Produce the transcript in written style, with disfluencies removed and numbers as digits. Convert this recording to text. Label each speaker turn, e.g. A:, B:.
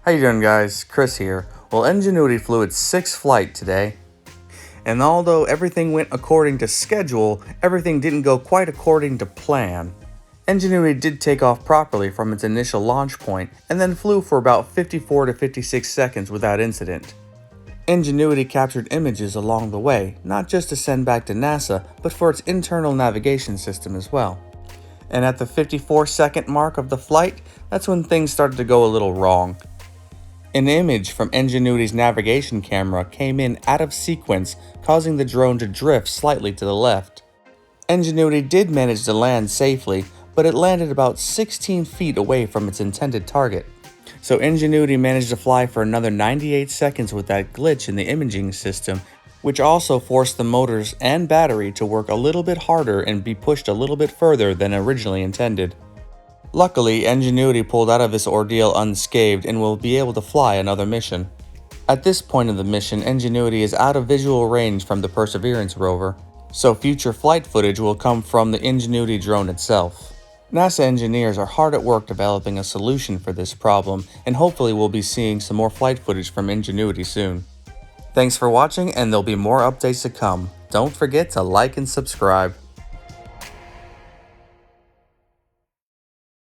A: How you doing, guys? Chris here. Well, Ingenuity flew its 6th flight today, and although everything went according to schedule, everything didn't go quite according to plan. Ingenuity did take off properly from its initial launch point and then flew for about 54 to 56 seconds without incident. Ingenuity captured images along the way, not just to send back to NASA, but for its internal navigation system as well. And at the 54-second mark of the flight, that's when things started to go a little wrong. An image from Ingenuity's navigation camera came in out of sequence, causing the drone to drift slightly to the left. Ingenuity did manage to land safely, but it landed about 16 feet away from its intended target. So Ingenuity managed to fly for another 98 seconds with that glitch in the imaging system, which also forced the motors and battery to work a little bit harder and be pushed a little bit further than originally intended. Luckily, Ingenuity pulled out of this ordeal unscathed and will be able to fly another mission. At this point of the mission, Ingenuity is out of visual range from the Perseverance rover, so future flight footage will come from the Ingenuity drone itself. NASA engineers are hard at work developing a solution for this problem, and hopefully we'll be seeing some more flight footage from Ingenuity soon. Thanks for watching, and there'll be more updates to come. Don't forget to like and subscribe.